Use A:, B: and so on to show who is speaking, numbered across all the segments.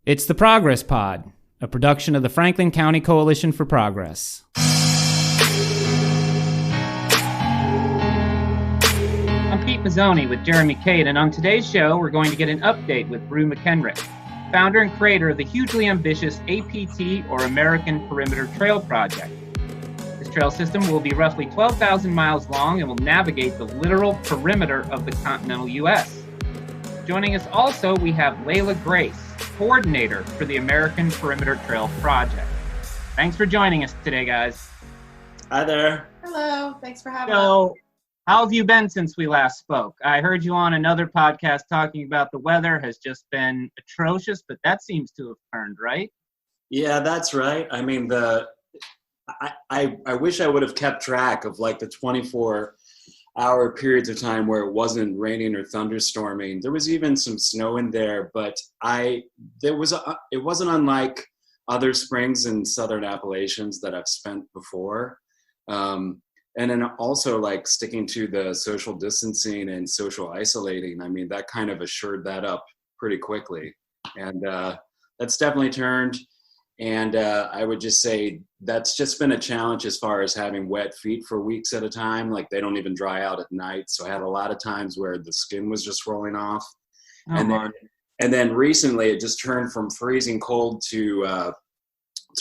A: It's the Progress Pod, a production of the Franklin County Coalition for Progress. I'm Pete Mazzoni with Jeremy Cade, and on today's show, we're going to get an update with Rue McKenrick, founder and creator of the hugely ambitious APT, or American Perimeter Trail Project. This trail system will be roughly 12,000 miles long and will navigate the literal perimeter of the continental U.S. Joining us also, we have Leilah Grace, coordinator for the American Perimeter Trail Project. Thanks for joining us today, guys.
B: Hi there.
C: Hello. Thanks for having
A: us. How have you been since we last spoke? I heard you on another podcast talking about the weather has just been atrocious, but that seems to have turned, right?
B: Yeah, that's right. I mean, I wish I would have kept track of like the 24-hour periods of time where it wasn't raining or thunderstorming. There was even some snow in there, but it wasn't unlike other springs in southern Appalachians that I've spent before. And then also like sticking to the social distancing and social isolating. I mean, that kind of assured that up pretty quickly. And that's definitely turned. And I would just say that's just been a challenge as far as having wet feet for weeks at a time. Like they don't even dry out at night. So I had a lot of times where the skin was just rolling off. And then recently it just turned from freezing cold to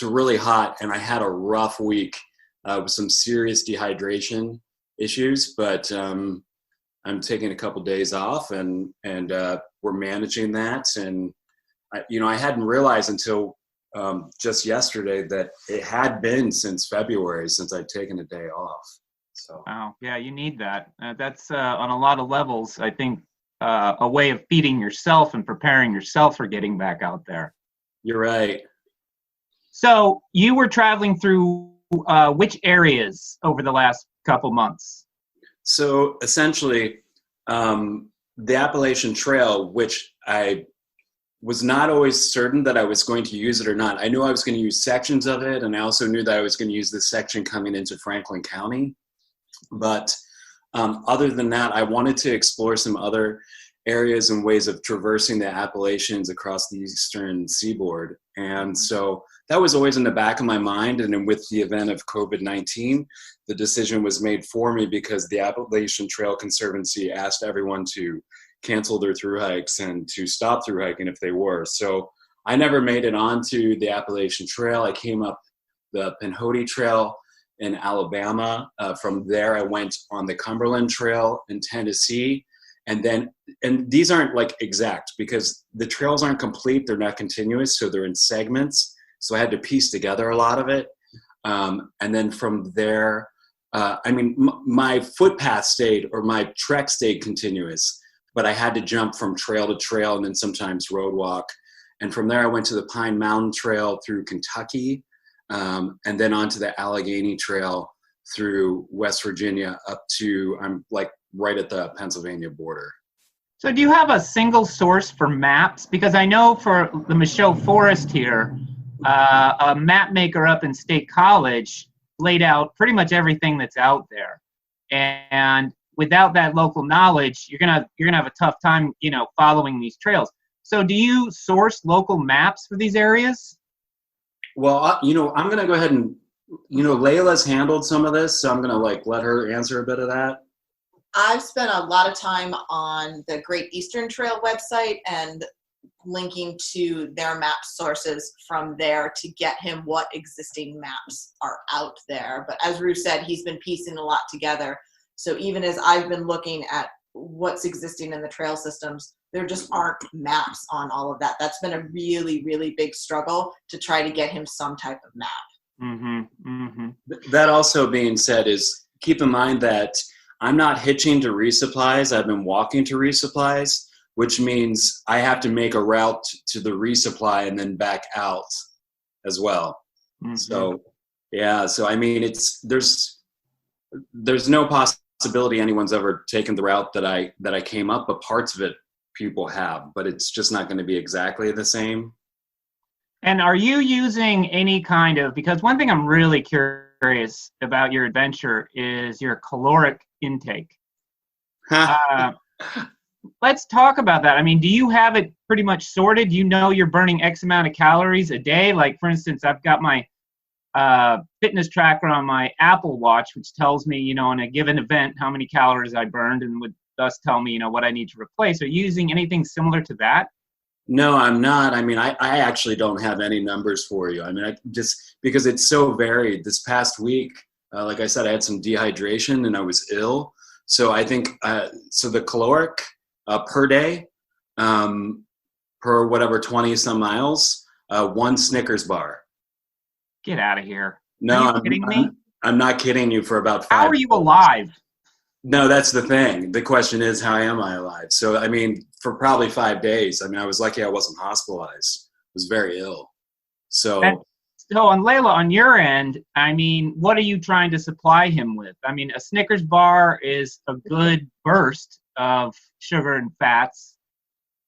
B: really hot. And I had a rough week with some serious dehydration issues. But I'm taking a couple days off and we're managing that. And, I hadn't realized until just yesterday that it had been since February since I'd taken a day off. So
A: wow, yeah, you need that. That's on a lot of levels, I think, a way of feeding yourself and preparing yourself for getting back out there.
B: You're right.
A: So you were traveling through which areas over the last couple months?
B: So essentially, the Appalachian Trail, which I was not always certain that I was going to use it or not. I knew I was going to use sections of it, and I also knew that I was going to use this section coming into Franklin County. But other than that, I wanted to explore some other areas and ways of traversing the Appalachians across the eastern seaboard. And so that was always in the back of my mind. And then with the event of COVID-19, the decision was made for me because the Appalachian Trail Conservancy asked everyone to cancel their thru hikes and to stop thru hiking if they were. So I never made it onto the Appalachian Trail. I came up the Pinhoti Trail in Alabama. From there, I went on the Cumberland Trail in Tennessee. And these aren't like exact because the trails aren't complete. They're not continuous. So they're in segments. So I had to piece together a lot of it. And then from there, my footpath stayed, or my trek stayed continuous, but I had to jump from trail to trail and then sometimes road walk. And from there, I went to the Pine Mountain Trail through Kentucky, and then onto the Allegheny Trail through West Virginia up to, I'm like right at the Pennsylvania border.
A: So do you have a single source for maps? Because I know for the Michelle Forest here, a map maker up in State College laid out pretty much everything that's out there. And without that local knowledge, you're gonna have a tough time, following these trails. So do you source local maps for these areas?
B: Well, I'm gonna go ahead and, Leilah's handled some of this, so I'm gonna let her answer a bit of that.
C: I've spent a lot of time on the Great Eastern Trail website and linking to their map sources from there to get him what existing maps are out there. But as Rue said, he's been piecing a lot together. So even as I've been looking at what's existing in the trail systems, there just aren't maps on all of that. That's been a really, really big struggle to try to get him some type of map.
A: Mm-hmm, mm-hmm.
B: That also being said is keep in mind that I'm not hitching to resupplies. I've been walking to resupplies, which means I have to make a route to the resupply and then back out as well. Mm-hmm. So, yeah. So, I mean, there's no possibility anyone's ever taken the route that I came up, but parts of it people have, but it's just not going to be exactly the same.
A: And are you using any kind of, because one thing I'm really curious about your adventure is your caloric intake. let's talk about that. I mean, do you have it pretty much sorted? You know you're burning X amount of calories a day? Like, for instance, I've got my fitness tracker on my Apple Watch, which tells me, in a given event, how many calories I burned and would thus tell me, what I need to replace. Are you using anything similar to that?
B: No, I'm not. I mean, I actually don't have any numbers for you. I mean, I just because it's so varied. This past week, like I said, I had some dehydration and I was ill. So I think, so the caloric per day, per whatever 20 some miles, 1 Snickers bar.
A: Get out of here.
B: No,
A: Are you kidding me?
B: I'm not kidding you for about 5
A: How are you alive?
B: No, that's the thing. The question is, how am I alive? So, I mean, for probably 5 days, I mean, I was lucky I wasn't hospitalized. I was very ill. So,
A: on Leilah, on your end, I mean, what are you trying to supply him with? I mean, a Snickers bar is a good burst of sugar and fats,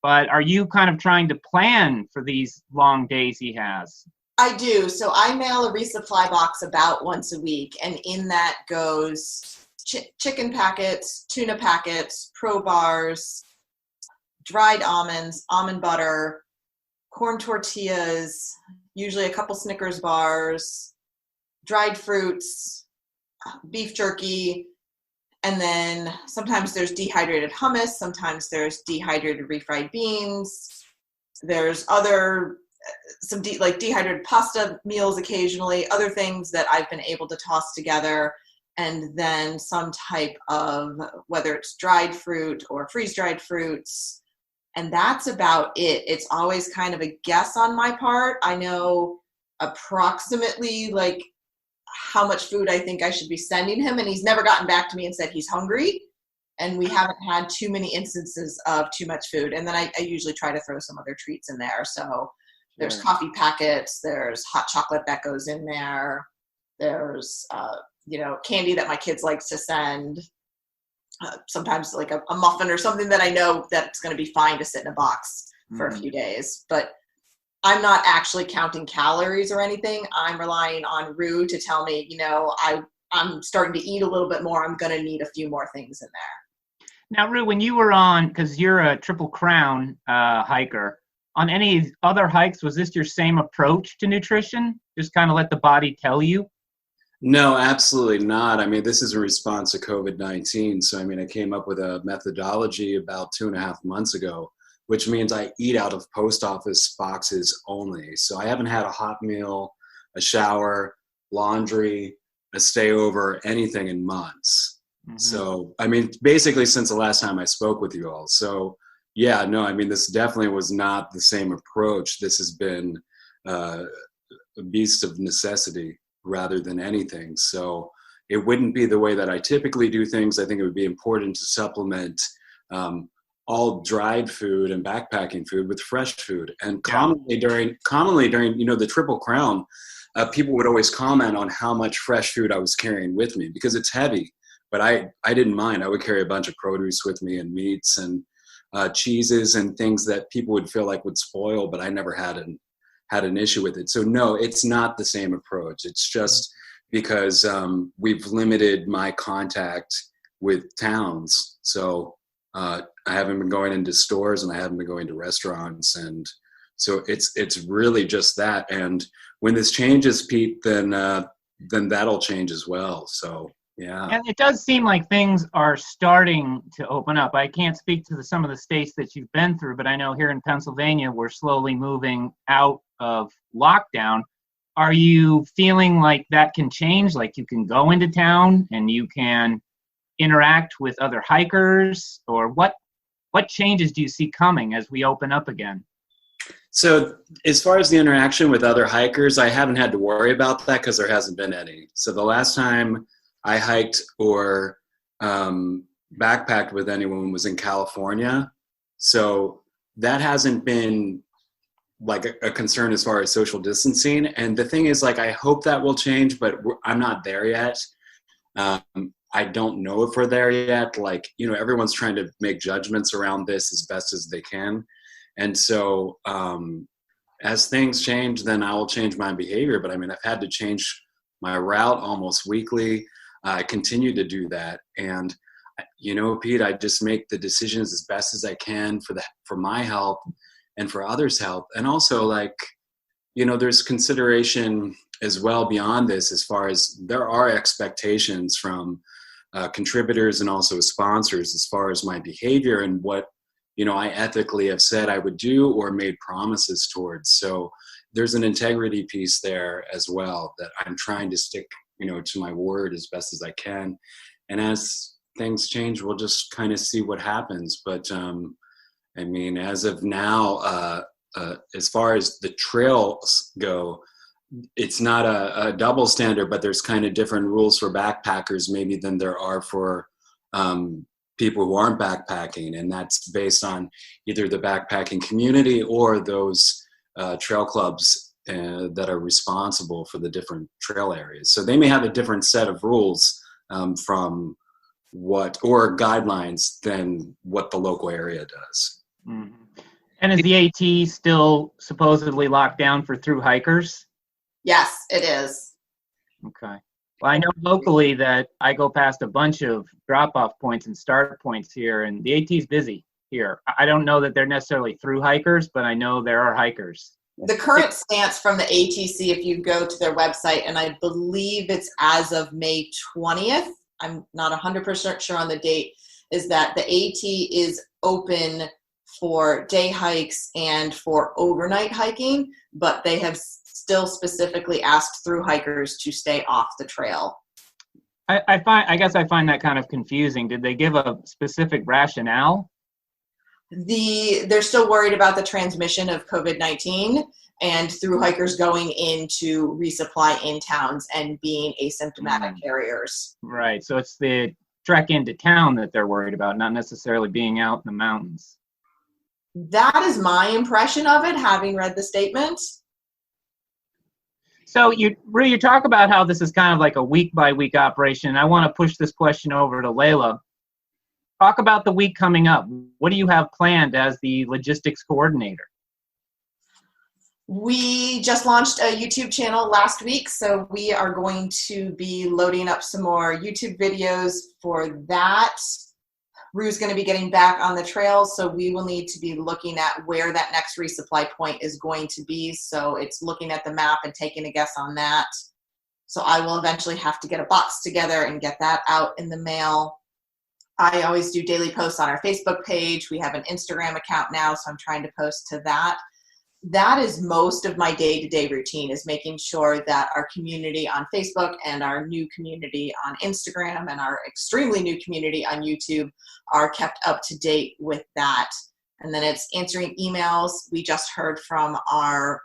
A: but are you kind of trying to plan for these long days he has?
C: I do. So I mail a resupply box about once a week, and in that goes chicken packets, tuna packets, pro bars, dried almonds, almond butter, corn tortillas, usually a couple Snickers bars, dried fruits, beef jerky, and then sometimes there's dehydrated hummus, sometimes there's dehydrated refried beans, there's some dehydrated pasta meals occasionally, other things that I've been able to toss together, and then some type of, whether it's dried fruit or freeze-dried fruits, and that's about it. It's always kind of a guess on my part. I know approximately like how much food I think I should be sending him, and he's never gotten back to me and said he's hungry, and we haven't had too many instances of too much food. And then I usually try to throw some other treats in there. So there's coffee packets, there's hot chocolate that goes in there, there's candy that my kids like to send, sometimes like a muffin or something that I know that's going to be fine to sit in a box for a few days. But I'm not actually counting calories or anything. I'm relying on Rue to tell me, I'm starting to eat a little bit more, I'm going to need a few more things in there.
A: Now, Rue, when you were on, because you're a Triple Crown hiker, on any other hikes, was this your same approach to nutrition? Just kind of let the body tell you?
B: no, absolutely not. I mean, this is a response to COVID-19. So, I mean, I came up with a methodology about 2.5 months ago, which means I eat out of post office boxes only. So I haven't had a hot meal, a shower, laundry, a stay over, anything in months. Mm-hmm. So, I mean, basically since the last time I spoke with you all. So, yeah, no, I mean, this definitely was not the same approach. This has been a beast of necessity rather than anything. So it wouldn't be the way that I typically do things. I think it would be important to supplement all dried food and backpacking food with fresh food. And commonly during the Triple Crown, people would always comment on how much fresh food I was carrying with me because it's heavy. But I didn't mind. I would carry a bunch of produce with me and meats and cheeses and things that people would feel like would spoil, but I never had an issue with it. So no, it's not the same approach. It's just because we've limited my contact with towns. So I haven't been going into stores and I haven't been going to restaurants. And so it's really just that. And when this changes, Pete, then that'll change as well. So yeah.
A: And it does seem like things are starting to open up. I can't speak to some of the states that you've been through, but I know here in Pennsylvania, we're slowly moving out of lockdown. Are you feeling like that can change? Like you can go into town and you can interact with other hikers, or what changes do you see coming as we open up again?
B: So as far as the interaction with other hikers, I haven't had to worry about that because there hasn't been any. So the last time I hiked or backpacked with anyone was in California. So that hasn't been like a concern as far as social distancing. And the thing is, like, I hope that will change, but I'm not there yet. I don't know if we're there yet. Like, everyone's trying to make judgments around this as best as they can. And so as things change, then I will change my behavior. But I mean, I've had to change my route almost weekly. I continue to do that. And Pete, I just make the decisions as best as I can for my health and for others' health. And also, like, there's consideration as well beyond this, as far as there are expectations from contributors and also sponsors as far as my behavior and what, I ethically have said I would do or made promises towards. So there's an integrity piece there as well that I'm trying to stick, to my word as best as I can. And as things change, we'll just kind of see what happens. But as of now, as far as the trails go, it's not a double standard, but there's kind of different rules for backpackers maybe than there are for people who aren't backpacking. And that's based on either the backpacking community or those trail clubs that are responsible for the different trail areas. So they may have a different set of rules from or guidelines than what the local area does.
A: Mm-hmm. And is the AT still supposedly locked down for through hikers?
C: Yes, it is.
A: Okay. Well, I know locally that I go past a bunch of drop-off points and start points here, and the AT's busy here. I don't know that they're necessarily through hikers, but I know there are hikers.
C: The current stance from the ATC, if you go to their website, and I believe it's as of May 20th, I'm not 100% sure on the date, is that the AT is open for day hikes and for overnight hiking, but they have still specifically asked through hikers to stay off the trail.
A: I guess I find that kind of confusing. Did they give a specific rationale?
C: They're still worried about the transmission of COVID-19 and through hikers going into resupply in towns and being asymptomatic carriers.
A: Right. So it's the trek into town that they're worried about, not necessarily being out in the mountains.
C: That is my impression of it, having read the statement.
A: So you talk about how this is kind of like a week-by-week operation. I want to push this question over to Leilah. Talk about the week coming up. What do you have planned as the logistics coordinator?
C: We just launched a YouTube channel last week, so we are going to be loading up some more YouTube videos for that. Rue's going to be getting back on the trail, so we will need to be looking at where that next resupply point is going to be. So it's looking at the map and taking a guess on that. So I will eventually have to get a box together and get that out in the mail. I always do daily posts on our Facebook page. We have an Instagram account now, so I'm trying to post to that. That is most of my day-to-day routine, is making sure that our community on Facebook and our new community on Instagram and our extremely new community on YouTube are kept up to date with that. And then it's answering emails. We just heard from our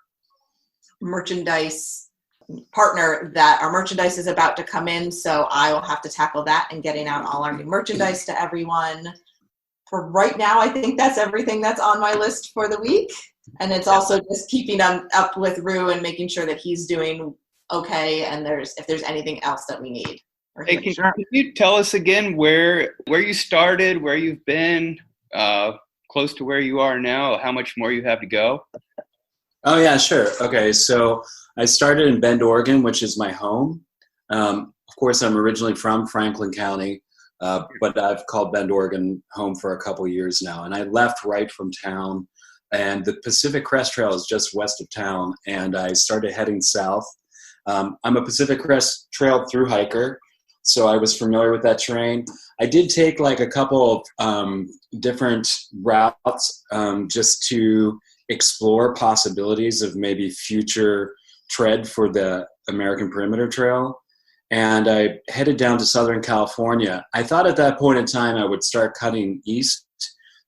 C: merchandise partner that our merchandise is about to come in, so I will have to tackle that and getting out all our new merchandise to everyone. For right now, I think that's everything that's on my list for the week. And it's also just keeping up with Rue and making sure that he's doing okay, and if there's anything else that we need.
D: Hey, can you tell us again where you started, where you've been, close to where you are now, how much more you have to go?
B: Oh, yeah, sure. Okay, so I started in Bend, Oregon, which is my home. Of course, I'm originally from Franklin County, but I've called Bend, Oregon home for a couple years now. And I left right from town. And the Pacific Crest Trail is just west of town, and I started heading south. I'm a Pacific Crest Trail through hiker, so I was familiar with that terrain. I did take like a couple of different routes just to explore possibilities of maybe future tread for the American Perimeter Trail. And I headed down to Southern California. I thought at that point in time I would start cutting east,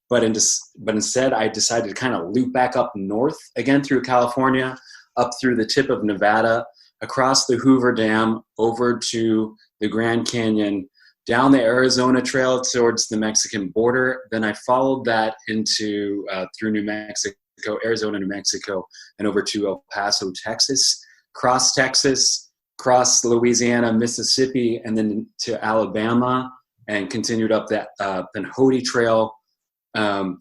B: but instead I decided to kind of loop back up north again through California, up through the tip of Nevada, across the Hoover Dam, over to the Grand Canyon, down the Arizona Trail towards the Mexican border. Then I followed that into through New Mexico, Arizona, New Mexico, and over to El Paso, Texas, cross Louisiana, Mississippi, and then to Alabama, and continued up that Pinhoti Trail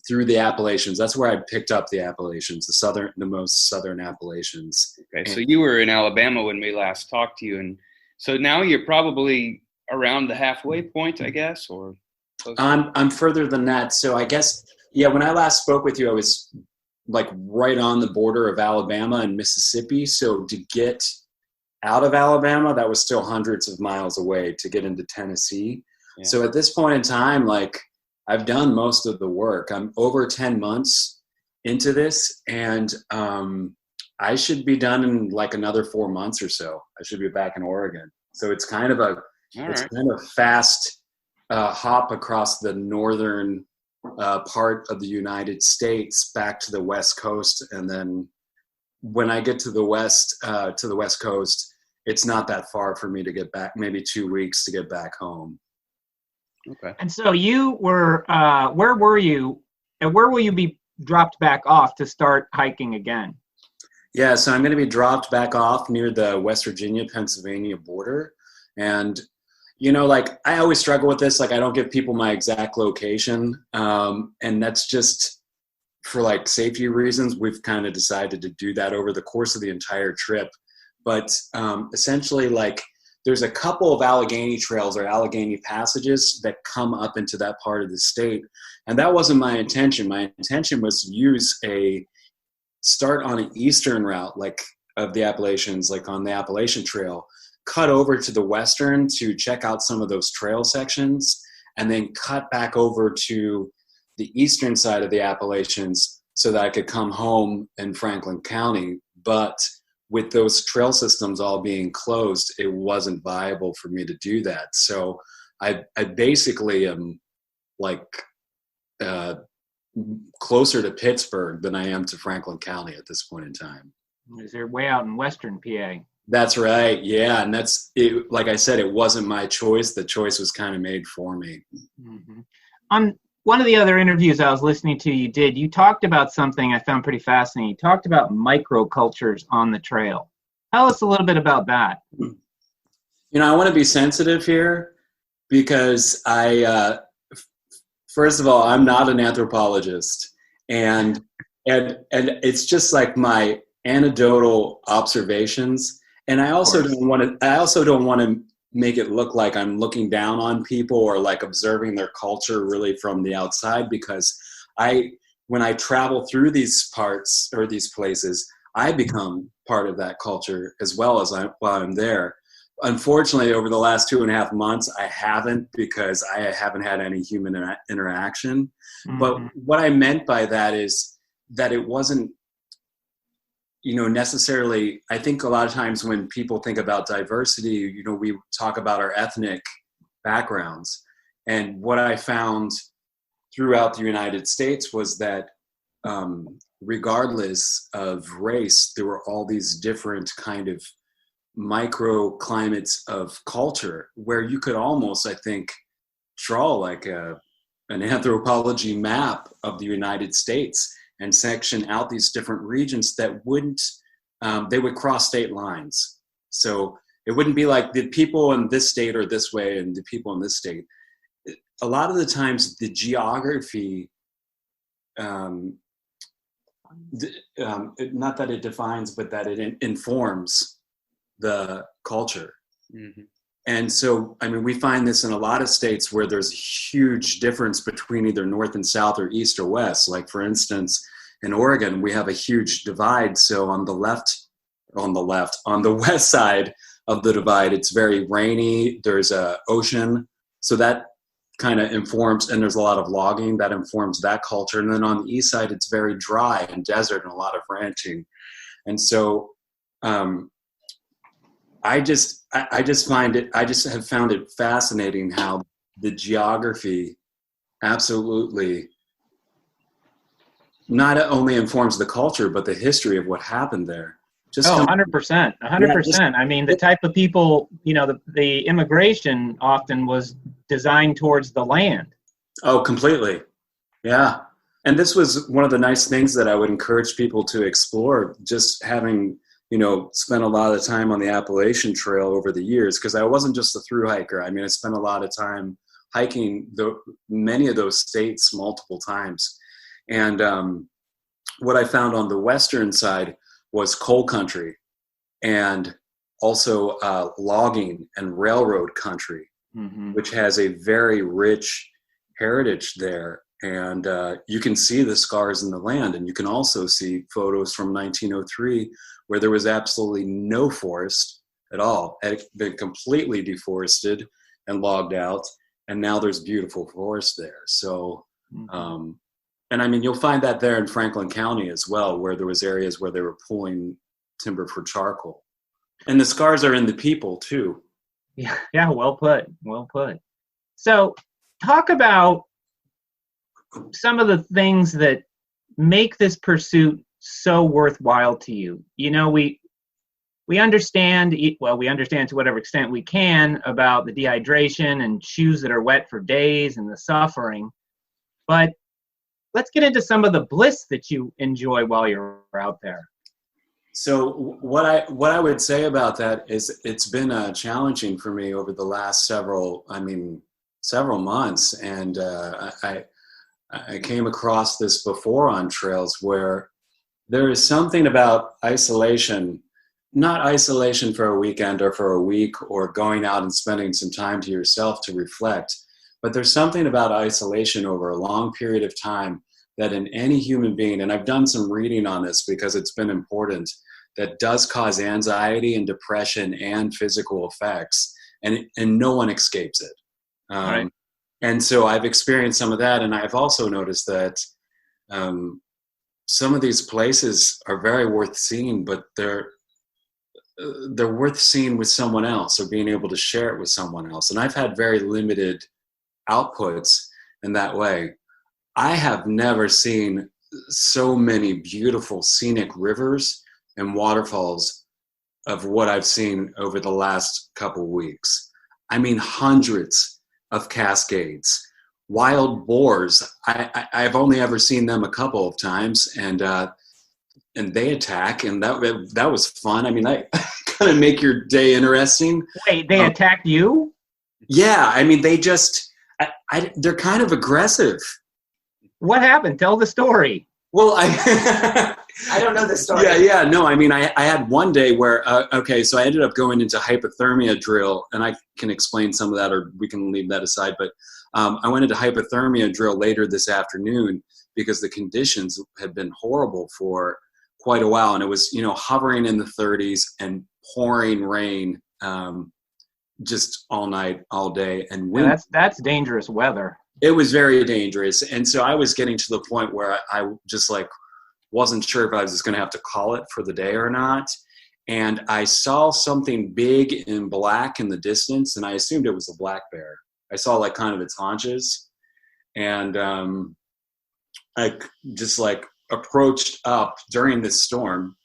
B: through the Appalachians. That's where I picked up the Appalachians, the most southern Appalachians.
D: Okay, so you were in Alabama when we last talked to you, and so now you're probably around the halfway point, I guess, or?
B: I'm further than that. So I guess, yeah, when I last spoke with you, I was like right on the border of Alabama and Mississippi. So to get out of Alabama, that was still hundreds of miles away to get into Tennessee. Yeah. So at this point in time, like I've done most of the work. I'm over 10 months into this, and I should be done in like another 4 months or so. I should be back in Oregon. So it's kind of kind of fast hop across the northern part of the United States back to the West Coast, and then when I get to the West Coast, it's not that far for me to get back. Maybe 2 weeks to get back home.
A: Okay. And so you were, where were you, and where will you be dropped back off to start hiking again?
B: Yeah, so I'm going to be dropped back off near the West Virginia-Pennsylvania border. And, you know, like I always struggle with this. Like I don't give people my exact location. And that's just for like safety reasons. We've kind of decided to do that over the course of the entire trip. But essentially, like there's a couple of Allegheny trails or Allegheny passages that come up into that part of the state. And that wasn't my intention. My intention was to start on an eastern route, like of the Appalachians, like on the Appalachian Trail, cut over to the western to check out some of those trail sections, and then cut back over to the eastern side of the Appalachians so that I could come home in Franklin County. But with those trail systems all being closed, it wasn't viable for me to do that. So I basically am like closer to Pittsburgh than I am to Franklin County at this point in time.
A: Is there way out in Western PA?
B: That's right. Yeah. And that's it. Like I said, it wasn't my choice. The choice was kind of made for me.
A: Mm-hmm. On one of the other interviews I was listening to you talked about something I found pretty fascinating. You talked about microcultures on the trail. Tell us a little bit about that.
B: You know, I want to be sensitive here because first of all, I'm not an anthropologist, and it's just like my anecdotal observations. And I also don't want to make it look like I'm looking down on people or like observing their culture really from the outside, because when I travel through these parts or these places, I become part of that culture as well as while I'm there. Unfortunately, over the last 2.5 months, I haven't, because I haven't had any human interaction. Mm-hmm. But what I meant by that is that it wasn't, you know, necessarily, I think a lot of times when people think about diversity, you know, we talk about our ethnic backgrounds. And what I found throughout the United States was that regardless of race, there were all these different kind of microclimates of culture where you could almost, I think, draw like an anthropology map of the United States and section out these different regions that they would cross state lines. So it wouldn't be like the people in this state are this way and the people in this state. A lot of the times the geography, not that it defines, but that it informs the culture. Mm-hmm. And so, I mean, we find this in a lot of states where there's a huge difference between either north and south or east or west. Like, for instance, in Oregon, we have a huge divide. So on the west side of the divide, it's very rainy. There's an ocean. So that kind of informs, and there's a lot of logging that informs that culture. And then on the east side, it's very dry and desert and a lot of ranching. And so, I just have found it fascinating how the geography absolutely not only informs the culture, but the history of what happened there.
A: 100%. I mean, the type of people, you know, the immigration often was designed towards the land.
B: Oh, completely. Yeah. And this was one of the nice things that I would encourage people to explore, just having, you know, spent a lot of time on the Appalachian Trail over the years, because I wasn't just a thru hiker. I mean, I spent a lot of time hiking many of those states multiple times. And what I found on the western side was coal country, and also logging and railroad country, mm-hmm. which has a very rich heritage there. And you can see the scars in the land, and you can also see photos from 1903 where there was absolutely no forest at all. It had been completely deforested and logged out, and now there's beautiful forest there. So, and I mean, you'll find that there in Franklin County as well, where there was areas where they were pulling timber for charcoal. And the scars are in the people too.
A: Yeah, well put. So talk about some of the things that make this pursuit so worthwhile to you. You know, we understand to whatever extent we can about the dehydration and shoes that are wet for days and the suffering, but let's get into some of the bliss that you enjoy while you're out there.
B: So what I would say about that is it's been challenging for me over the last several months, and I came across this before on trails where there is something about isolation, not isolation for a weekend or for a week or going out and spending some time to yourself to reflect, but there's something about isolation over a long period of time that in any human being, and I've done some reading on this because it's been important, that does cause anxiety and depression and physical effects, and no one escapes it.
A: Right.
B: And so I've experienced some of that, and I've also noticed that some of these places are very worth seeing, but they're worth seeing with someone else or being able to share it with someone else. And I've had very limited outputs in that way. I have never seen so many beautiful scenic rivers and waterfalls of what I've seen over the last couple weeks. I mean, hundreds of cascades, wild boars. I've only ever seen them a couple of times, and they attack, and that was fun. I mean, I kind of make your day interesting.
A: Wait, they attacked you?
B: Yeah, I mean, they just they're kind of aggressive.
A: What happened? Tell the story.
B: Well,
C: I don't know this story.
B: Yeah. No, I mean, I had one day where, so I ended up going into hypothermia drill, and I can explain some of that, or we can leave that aside. But I went into hypothermia drill later this afternoon because the conditions had been horrible for quite a while. And it was, hovering in the 30s and pouring rain just all night, all day. And
A: that's dangerous weather.
B: It was very dangerous. And so I was getting to the point where I just wasn't sure if I was just going to have to call it for the day or not. And I saw something big in black in the distance, and I assumed it was a black bear. I saw kind of its haunches, and I just approached up during this storm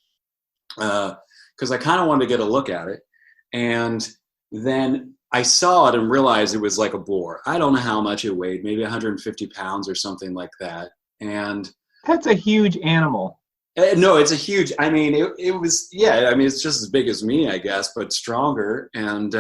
B: because I kind of wanted to get a look at it. And then I saw it and realized it was like a boar. I don't know how much it weighed, maybe 150 pounds or something like that. And
A: that's a huge animal.
B: No, it's a huge, it was, it's just as big as me, I guess, but stronger and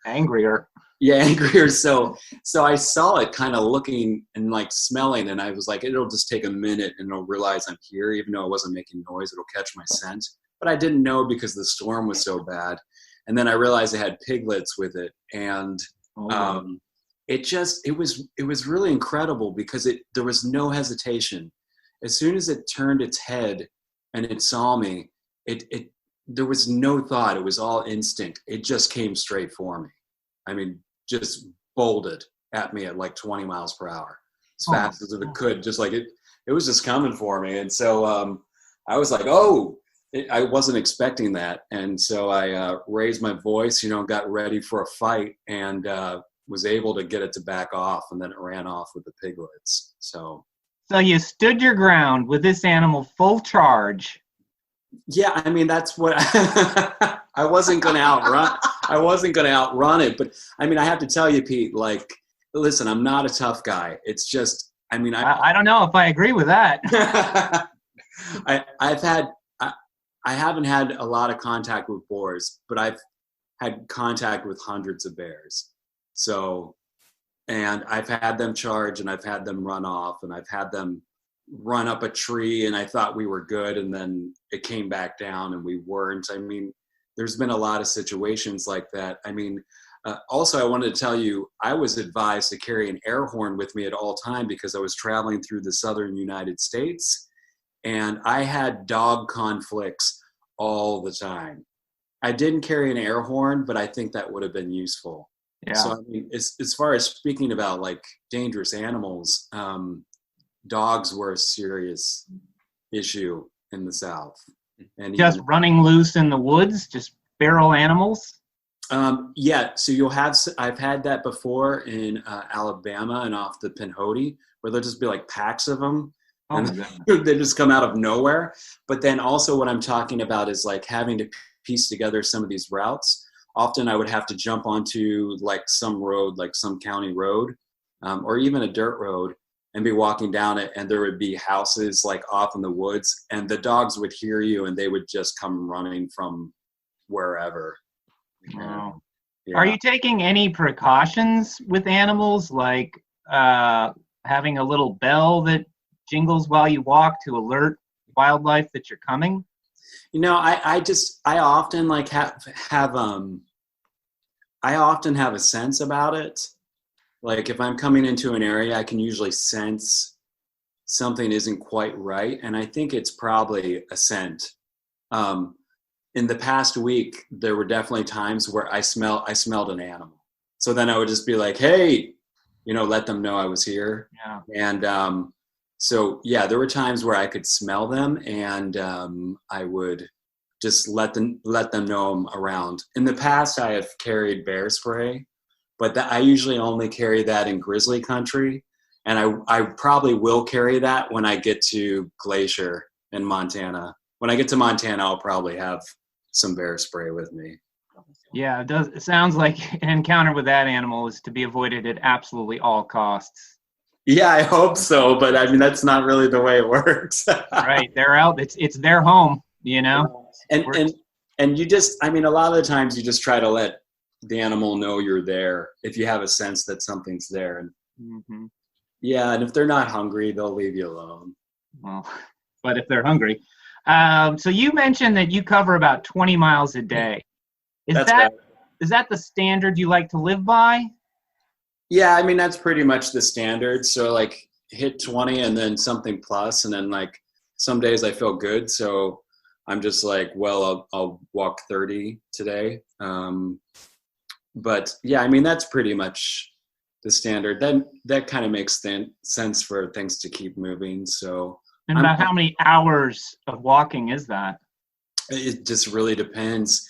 A: angrier.
B: Yeah, angrier. So I saw it kind of looking and smelling, and I was like, it'll just take a minute and it'll realize I'm here, even though I wasn't making noise, it'll catch my scent. But I didn't know because the storm was so bad. And then I realized it had piglets with it, and it was really incredible because there was no hesitation. As soon as it turned its head and it saw me, there was no thought. It was all instinct. It just came straight for me. I mean, just bolted at me at 20 miles per hour, as fast as it could. Just it was just coming for me. And so I was like, oh. I wasn't expecting that, and so I raised my voice, got ready for a fight, and was able to get it to back off, and then it ran off with the piglets. So you
A: stood your ground with this animal full charge.
B: Yeah, that's what I wasn't going to outrun. I wasn't going to outrun it, but I have to tell you, Pete. Listen, I'm not a tough guy. It's just, I
A: don't know if I agree with that.
B: I haven't had a lot of contact with boars, but I've had contact with hundreds of bears. So, and I've had them charge, and I've had them run off, and I've had them run up a tree, and I thought we were good, and then it came back down and we weren't. There's been a lot of situations like that. Also, I wanted to tell you, I was advised to carry an air horn with me at all time because I was traveling through the southern United States, and I had dog conflicts all the time. I didn't carry an air horn, but I think that would have been useful.
A: Yeah.
B: So, I mean, as far as speaking about like dangerous animals, dogs were a serious issue in the South. And
A: Just running loose in the woods, just feral animals?
B: Yeah, so I've had that before in Alabama and off the Pinhoti, where there'll just be like packs of them.
A: Oh
B: And
A: my goodness.
B: they just come out of nowhere. But then also what I'm talking about is like having to piece together some of these routes. Often I would have to jump onto like some road, like some county road, or even a dirt road, and be walking down it, and there would be houses like off in the woods, and the dogs would hear you and they would just come running from wherever.
A: Wow.
B: Yeah.
A: Are you taking any precautions with animals, like having a little bell that jingles while you walk to alert wildlife that you're coming?
B: You know, I often like I often have a sense about it. Like if I'm coming into an area, I can usually sense something isn't quite right, and I think it's probably a scent. In the past week, there were definitely times where I smelled an animal. So then I would just be like, "Hey," let them know I was here.
A: Yeah.
B: And so yeah, there were times where I could smell them, and I would just let them know I'm around. In the past, I have carried bear spray, but I usually only carry that in grizzly country, and I probably will carry that when I get to Glacier in Montana. When I get to Montana, I'll probably have some bear spray with me.
A: Yeah, it sounds like an encounter with that animal is to be avoided at absolutely all costs.
B: Yeah, I hope so, but I mean that's not really the way it works.
A: Right, they're out. It's their home,
B: And you just, I mean, a lot of the times you just try to let the animal know you're there if you have a sense that something's there. And
A: Mm-hmm.
B: yeah, and if they're not hungry, they'll leave you alone.
A: Well, but if they're hungry. So you mentioned that you cover about 20 miles a day. Is that the standard you like to live by?
B: Yeah, I mean, that's pretty much the standard. So like hit 20 and then something plus, and then like some days I feel good. So I'm just like, well, I'll walk 30 today. But yeah, I mean, that's pretty much the standard. That kind of makes sense for things to keep moving. So
A: And about how many hours of walking is that?
B: It just really depends.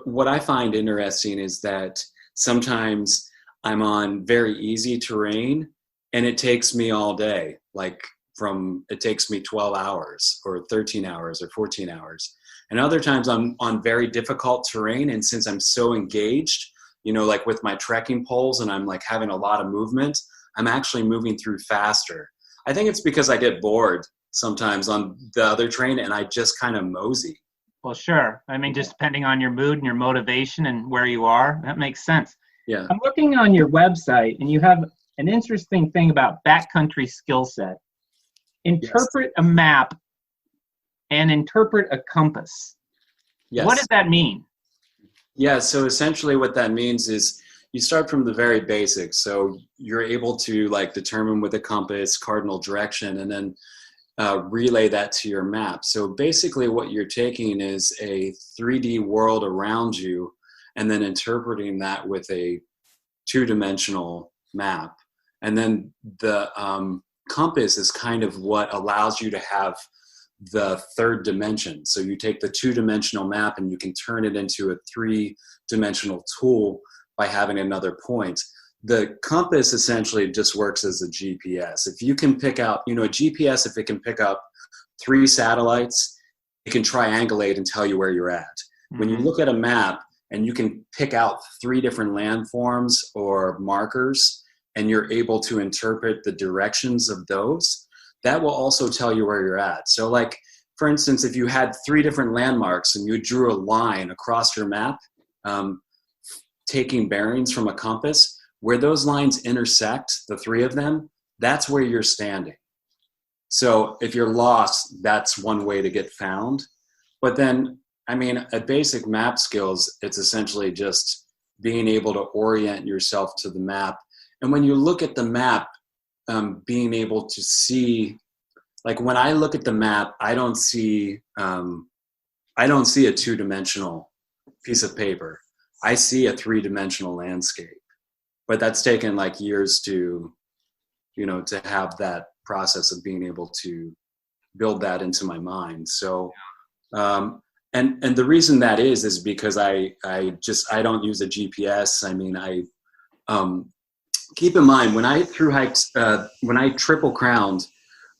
B: What I find interesting is that sometimes I'm on very easy terrain and it takes me all day. Like it takes me 12 hours or 13 hours or 14 hours. And other times I'm on very difficult terrain. And since I'm so engaged, like with my trekking poles and I'm like having a lot of movement, I'm actually moving through faster. I think it's because I get bored sometimes on the other train and I just kind of mosey.
A: Well, sure. I mean, just depending on your mood and your motivation and where you are, that makes sense.
B: Yeah.
A: I'm looking on your website and you have an interesting thing about backcountry skill set. Interpret a map and interpret a compass.
B: Yes.
A: What does that mean?
B: Yeah, so essentially what that means is you start from the very basics. So you're able to like determine with a compass cardinal direction and then relay that to your map. So basically what you're taking is a 3D world around you and then interpreting that with a two-dimensional map. And then the compass is kind of what allows you to have the third dimension. So you take the two-dimensional map and you can turn it into a three-dimensional tool by having another point. The compass essentially just works as a GPS. If you can pick out, a GPS, if it can pick up 3 satellites, it can triangulate and tell you where you're at. Mm-hmm. When you look at a map and you can pick out 3 different landforms or markers and you're able to interpret the directions of those, that will also tell you where you're at. So like, for instance, if you had 3 different landmarks and you drew a line across your map, taking bearings from a compass, where those lines intersect, the 3 of them, that's where you're standing. So if you're lost, that's one way to get found. But then, I mean, at basic map skills, it's essentially just being able to orient yourself to the map. And when you look at the map, being able to see, like when I look at the map, I don't see a two-dimensional piece of paper. I see a three-dimensional landscape. But that's taken like years to, to have that process of being able to build that into my mind. So, and the reason that is because I don't use a GPS. I mean, keep in mind when I thru hiked, when I triple crowned,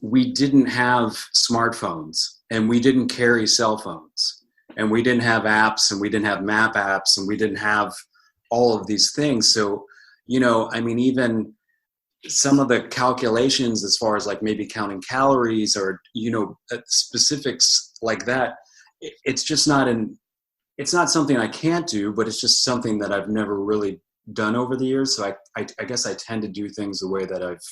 B: we didn't have smartphones and we didn't carry cell phones and we didn't have apps and we didn't have map apps and we didn't have all of these things. So, I mean, even some of the calculations as far as like maybe counting calories or, specifics like that, it's just it's not something I can't do, but it's just something that I've never really done over the years. So I guess I tend to do things the way that I've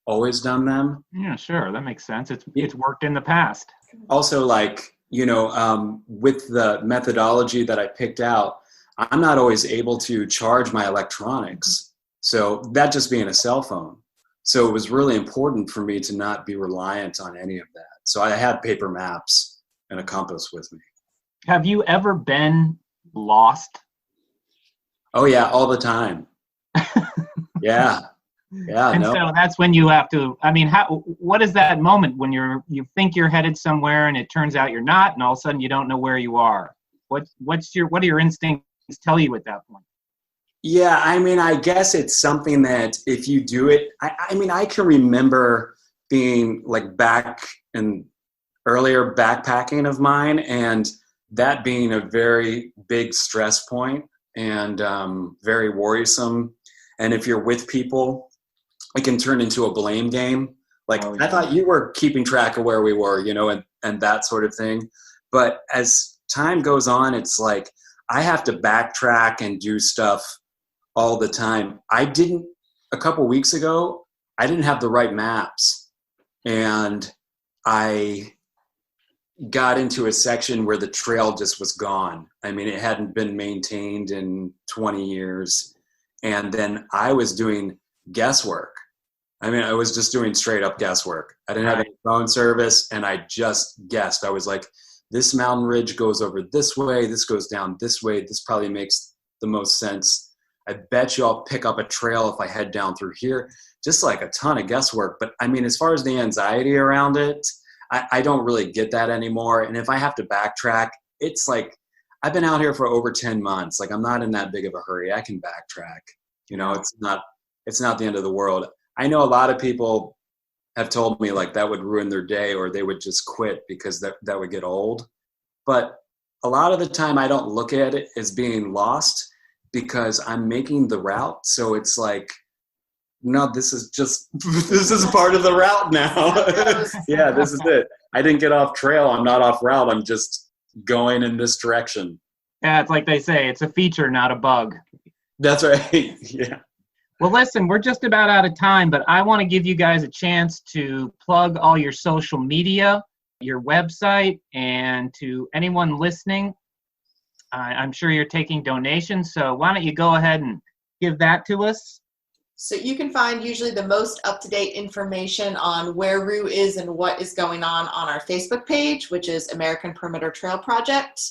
B: always done them.
A: Yeah, sure. That makes sense. It's worked in the past.
B: Also, like, with the methodology that I picked out, I'm not always able to charge my electronics. So that just being a cell phone. So it was really important for me to not be reliant on any of that. So I had paper maps and a compass with me.
A: Have you ever been lost?
B: Oh yeah, all the time. Yeah.
A: And so that's when you have to, I mean, what is that moment when you think you're headed somewhere and it turns out you're not, and all of a sudden you don't know where you are? What do your instincts tell you at that point?
B: Yeah, I mean, I guess it's something that if you do it, I mean, I can remember being like back in earlier backpacking of mine, and that being a very big stress point and very worrisome. And if you're with people, it can turn into a blame game. Like, oh, yeah. I thought you were keeping track of where we were, and that sort of thing. But as time goes on, it's like I have to backtrack and do stuff all the time. A couple weeks ago, I didn't have the right maps. And I got into a section where the trail just was gone. I mean, it hadn't been maintained in 20 years. And then I was doing guesswork. I mean, I was just doing straight up guesswork. I didn't have any phone service, and I just guessed. I was like, this mountain ridge goes over this way, this goes down this way, this probably makes the most sense. I bet you I'll pick up a trail if I head down through here. Just like a ton of guesswork. But I mean, as far as the anxiety around it, I don't really get that anymore. And if I have to backtrack, it's like, I've been out here for over 10 months. Like, I'm not in that big of a hurry. I can backtrack. It's not the end of the world. I know a lot of people have told me like that would ruin their day, or they would just quit because that would get old. But a lot of the time I don't look at it as being lost because I'm making the route. So it's like, no, this is part of the route now. Yeah, this is it. I didn't get off trail. I'm not off route. I'm just going in this direction.
A: Yeah, it's like they say, it's a feature, not a bug.
B: That's right. Yeah.
A: Well, listen, we're just about out of time, but I want to give you guys a chance to plug all your social media, your website, and to anyone listening. I'm sure you're taking donations, so why don't you go ahead and give that to us?
C: So you can find usually the most up-to-date information on where Rue is and what is going on our Facebook page, which is American Perimeter Trail Project.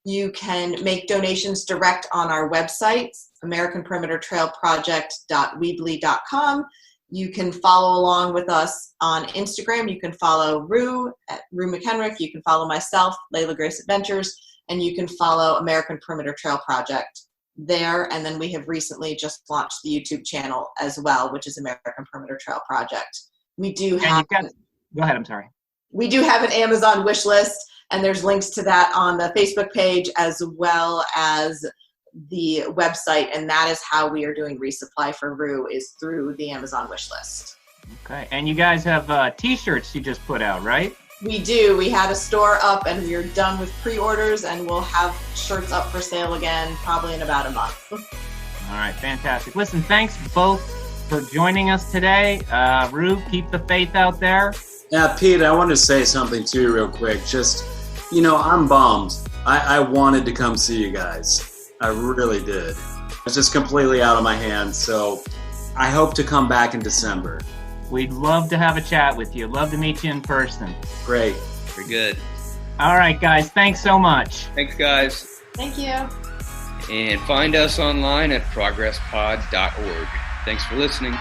C: You can make donations direct on our website, americanperimetertrailproject.weebly.com. You can follow along with us on Instagram. You can follow Rue at Rue McKenrick. You can follow myself, Leilah Grace Adventures, and you can follow American Perimeter Trail Project there. And then we have recently just launched the YouTube channel as well, which is American Perimeter Trail Project. We do have...
A: Go ahead, I'm sorry.
C: We do have an Amazon wish list, and there's links to that on the Facebook page as well as the website, and that is how we are doing resupply for Rue, is through the Amazon wish list.
A: Okay, and you guys have t-shirts you just put out, right?
C: We do. We had a store up, and we're done with pre-orders, and we'll have shirts up for sale again probably in about a month.
A: All right, fantastic. Listen, thanks both for joining us today. Rue, keep the faith out there.
B: Yeah, Pete, I want to say something too real quick. Just, I'm bummed. I wanted to come see you guys. I really did. It's just completely out of my hands. So I hope to come back in December.
A: We'd love to have a chat with you. Love to meet you in person.
B: Great.
D: Very good.
A: All right, guys. Thanks so much.
D: Thanks, guys.
C: Thank you.
D: And find us online at progresspod.org. Thanks for listening.